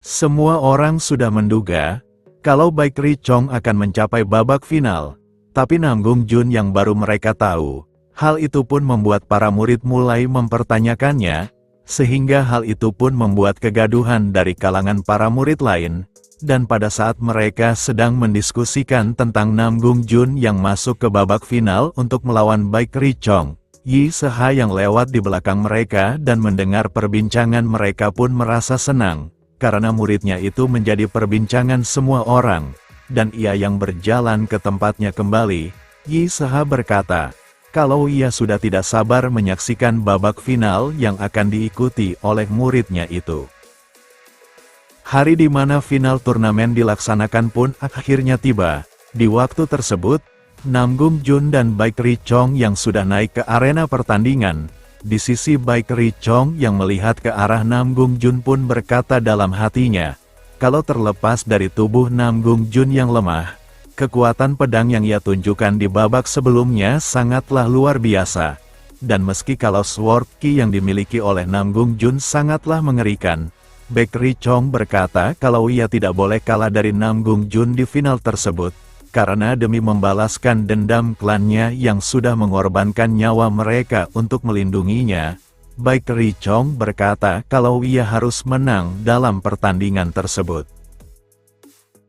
Semua orang sudah menduga kalau Baek Ri Chong akan mencapai babak final, tapi Namgung Jun yang baru mereka tahu. Hal itu pun membuat para murid mulai mempertanyakannya, sehingga hal itu pun membuat kegaduhan dari kalangan para murid lain. Dan pada saat mereka sedang mendiskusikan tentang Namgung Jun yang masuk ke babak final untuk melawan Baek Ri Chong, Yi Se-ha yang lewat di belakang mereka dan mendengar perbincangan mereka pun merasa senang, karena muridnya itu menjadi perbincangan semua orang, dan ia yang berjalan ke tempatnya kembali. Yi Se-ha berkata, kalau ia sudah tidak sabar menyaksikan babak final yang akan diikuti oleh muridnya itu. Hari di mana final turnamen dilaksanakan pun akhirnya tiba. Di waktu tersebut, Namgung Jun dan Baek Ri Chong yang sudah naik ke arena pertandingan. Di sisi Baek Ri Chong yang melihat ke arah Namgung Jun pun berkata dalam hatinya, kalau terlepas dari tubuh Namgung Jun yang lemah, kekuatan pedang yang ia tunjukkan di babak sebelumnya sangatlah luar biasa. Dan meski kalau Sword Ki yang dimiliki oleh Namgung Jun sangatlah mengerikan, Baek Ri Chong berkata kalau ia tidak boleh kalah dari Namgung Jun di final tersebut, karena demi membalaskan dendam klannya yang sudah mengorbankan nyawa mereka untuk melindunginya. Baek Ri Chong berkata kalau ia harus menang dalam pertandingan tersebut.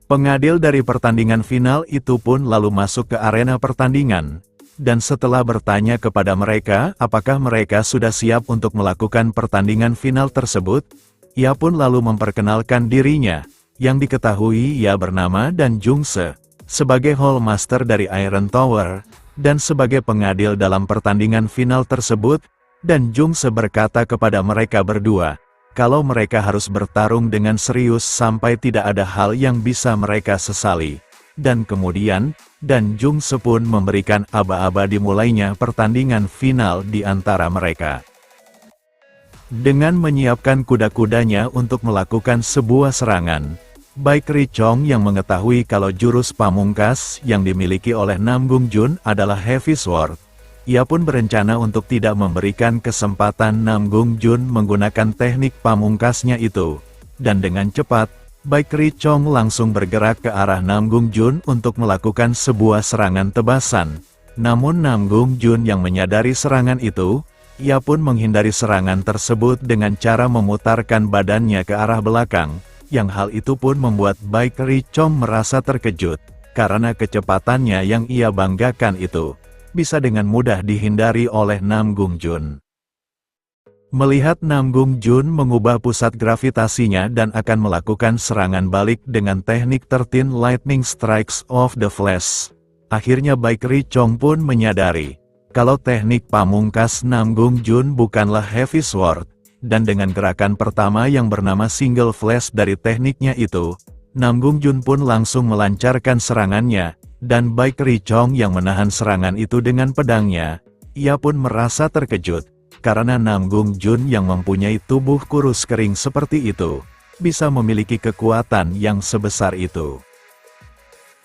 Pengadil dari pertandingan final itu pun lalu masuk ke arena pertandingan, dan setelah bertanya kepada mereka apakah mereka sudah siap untuk melakukan pertandingan final tersebut, ia pun lalu memperkenalkan dirinya, yang diketahui ia bernama Dan Jung Se, sebagai Hall Master dari Iron Tower, dan sebagai pengadil dalam pertandingan final tersebut. Dan Jung Se berkata kepada mereka berdua, kalau mereka harus bertarung dengan serius sampai tidak ada hal yang bisa mereka sesali. Dan kemudian, Dan Jung Se pun memberikan aba-aba dimulainya pertandingan final di antara mereka. Dengan menyiapkan kuda-kudanya untuk melakukan sebuah serangan, Baek Ri Chong yang mengetahui kalau jurus pamungkas yang dimiliki oleh Namgung Jun adalah Heavy Sword, ia pun berencana untuk tidak memberikan kesempatan Namgung Jun menggunakan teknik pamungkasnya itu. Dan dengan cepat, Baek Ri Chong langsung bergerak ke arah Namgung Jun untuk melakukan sebuah serangan tebasan. Namun Namgung Jun yang menyadari serangan itu, ia pun menghindari serangan tersebut dengan cara memutarkan badannya ke arah belakang, yang hal itu pun membuat Baek Ri Chong merasa terkejut, karena kecepatannya yang ia banggakan itu bisa dengan mudah dihindari oleh Namgung Jun. Melihat Namgung Jun mengubah pusat gravitasinya dan akan melakukan serangan balik dengan teknik 13 Lightning Strikes of the Flash, akhirnya Baek Ri Chong pun menyadari kalau teknik pamungkas Namgung Jun bukanlah Heavy Sword, dan dengan gerakan pertama yang bernama Single Flash dari tekniknya itu, Namgung Jun pun langsung melancarkan serangannya, dan Baek Ri Chong yang menahan serangan itu dengan pedangnya. Ia pun merasa terkejut, karena Namgung Jun yang mempunyai tubuh kurus kering seperti itu, bisa memiliki kekuatan yang sebesar itu.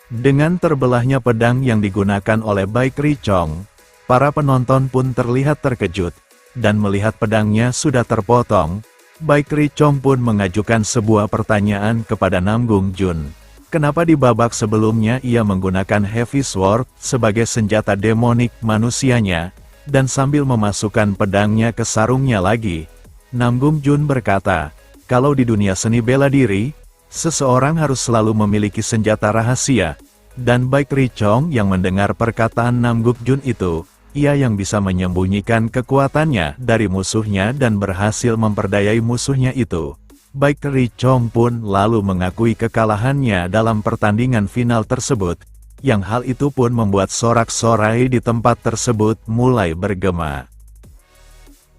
Dengan terbelahnya pedang yang digunakan oleh Baek Ri Chong, para penonton pun terlihat terkejut, dan melihat pedangnya sudah terpotong, Baek Ri Chong pun mengajukan sebuah pertanyaan kepada Namgung Jun. Kenapa di babak sebelumnya ia menggunakan Heavy Sword sebagai senjata demonik manusianya, dan sambil memasukkan pedangnya ke sarungnya lagi? Namgung Jun berkata, kalau di dunia seni bela diri, seseorang harus selalu memiliki senjata rahasia, dan Baek Ri Chong yang mendengar perkataan Namgung Jun itu, ia yang bisa menyembunyikan kekuatannya dari musuhnya dan berhasil memperdayai musuhnya itu. Baek Ri Chong pun lalu mengakui kekalahannya dalam pertandingan final tersebut, yang hal itu pun membuat sorak-sorai di tempat tersebut mulai bergema.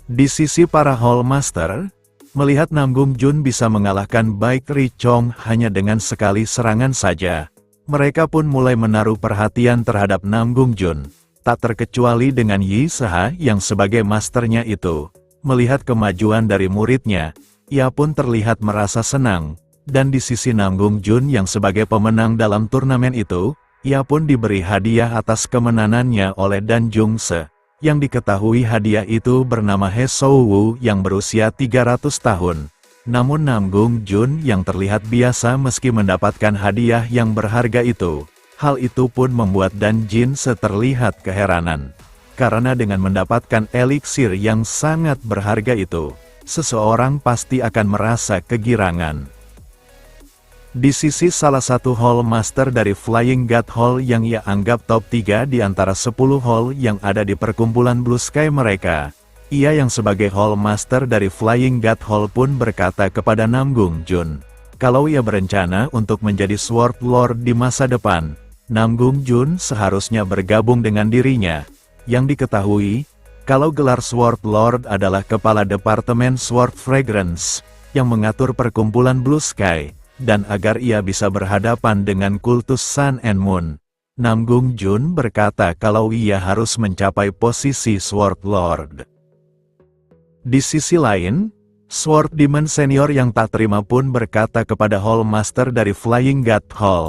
Di sisi para Hall Master, melihat Namgung Jun bisa mengalahkan Baek Ri Chong hanya dengan sekali serangan saja, mereka pun mulai menaruh perhatian terhadap Namgung Jun. Tak terkecuali dengan Yi Se-ha yang sebagai masternya itu. Melihat kemajuan dari muridnya, ia pun terlihat merasa senang, dan di sisi Namgung Jun yang sebagai pemenang dalam turnamen itu, ia pun diberi hadiah atas kemenangannya oleh Dan Jung Se, yang diketahui hadiah itu bernama He Shou Wu yang berusia 300 tahun. Namun Namgung Jun yang terlihat biasa meski mendapatkan hadiah yang berharga itu, hal itu pun membuat Dan Jin terlihat keheranan. Karena dengan mendapatkan eliksir yang sangat berharga itu, seseorang pasti akan merasa kegirangan. Di sisi salah satu Hall Master dari Flying God Hall yang ia anggap top 3 di antara 10 Hall yang ada di perkumpulan Blue Sky mereka, ia yang sebagai Hall Master dari Flying God Hall pun berkata kepada Namgung Jun, kalau ia berencana untuk menjadi Sword Lord di masa depan, Namgung Jun seharusnya bergabung dengan dirinya. Yang diketahui, kalau gelar Sword Lord adalah kepala Departemen Sword Fragrance, yang mengatur perkumpulan Blue Sky, dan agar ia bisa berhadapan dengan kultus Sun and Moon. Namgung Jun berkata kalau ia harus mencapai posisi Sword Lord. Di sisi lain, Sword Demon Senior yang tak terima pun berkata kepada Hall Master dari Flying God Hall,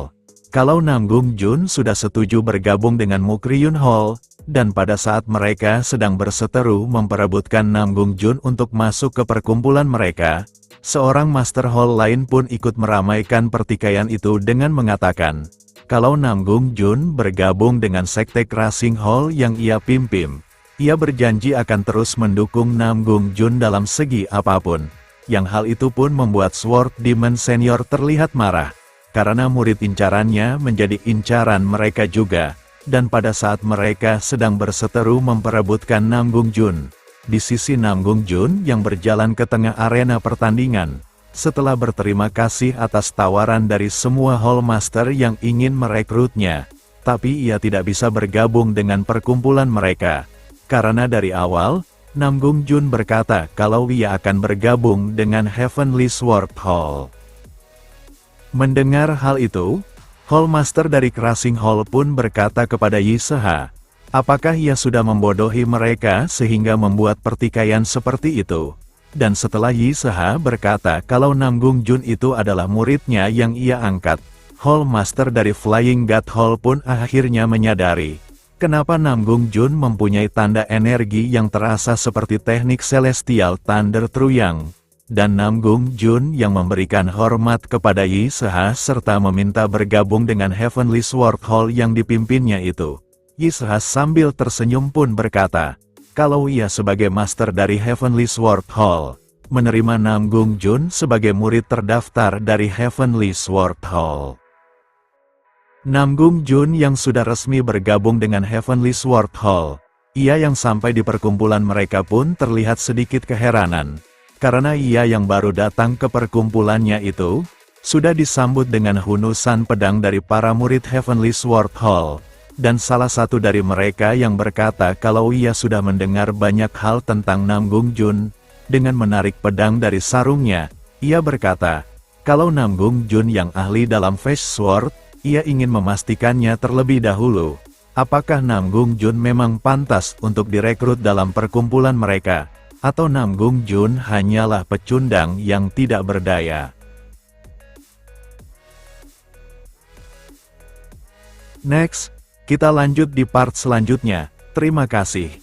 kalau Namgung Jun sudah setuju bergabung dengan Mukryun Hall, dan pada saat mereka sedang berseteru memperebutkan Namgung Jun untuk masuk ke perkumpulan mereka, seorang Master Hall lain pun ikut meramaikan pertikaian itu dengan mengatakan, kalau Namgung Jun bergabung dengan Sekte Crashing Hall yang ia pimpin, ia berjanji akan terus mendukung Namgung Jun dalam segi apapun. Yang hal itu pun membuat Sword Demon Senior terlihat marah, karena murid incarannya menjadi incaran mereka juga, dan pada saat mereka sedang berseteru memperebutkan Namgung Jun, di sisi Namgung Jun yang berjalan ke tengah arena pertandingan, setelah berterima kasih atas tawaran dari semua Hall Master yang ingin merekrutnya, tapi ia tidak bisa bergabung dengan perkumpulan mereka. Karena dari awal, Namgung Jun berkata kalau ia akan bergabung dengan Heavenly Sword Hall. Mendengar hal itu, Hall Master dari Crashing Hall pun berkata kepada Yi Se-ha, apakah ia sudah membodohi mereka sehingga membuat pertikaian seperti itu? Dan setelah Yi Se-ha berkata kalau Namgung Jun itu adalah muridnya yang ia angkat, Hall Master dari Flying God Hall pun akhirnya menyadari, kenapa Namgung Jun mempunyai tanda energi yang terasa seperti teknik Celestial Thunder Truyang. Dan Namgung Jun yang memberikan hormat kepada Yi Se-ha serta meminta bergabung dengan Heavenly Sword Hall yang dipimpinnya itu. Yi Se-ha sambil tersenyum pun berkata, kalau ia sebagai master dari Heavenly Sword Hall, menerima Namgung Jun sebagai murid terdaftar dari Heavenly Sword Hall. Namgung Jun yang sudah resmi bergabung dengan Heavenly Sword Hall, ia yang sampai di perkumpulan mereka pun terlihat sedikit keheranan, karena ia yang baru datang ke perkumpulannya itu, sudah disambut dengan hunusan pedang dari para murid Heavenly Sword Hall. Dan salah satu dari mereka yang berkata kalau ia sudah mendengar banyak hal tentang Namgung Jun, dengan menarik pedang dari sarungnya, ia berkata, kalau Namgung Jun yang ahli dalam Fast Sword, ia ingin memastikannya terlebih dahulu, apakah Namgung Jun memang pantas untuk direkrut dalam perkumpulan mereka, atau Namgung Jun hanyalah pecundang yang tidak berdaya. Next, kita lanjut di part selanjutnya. Terima kasih.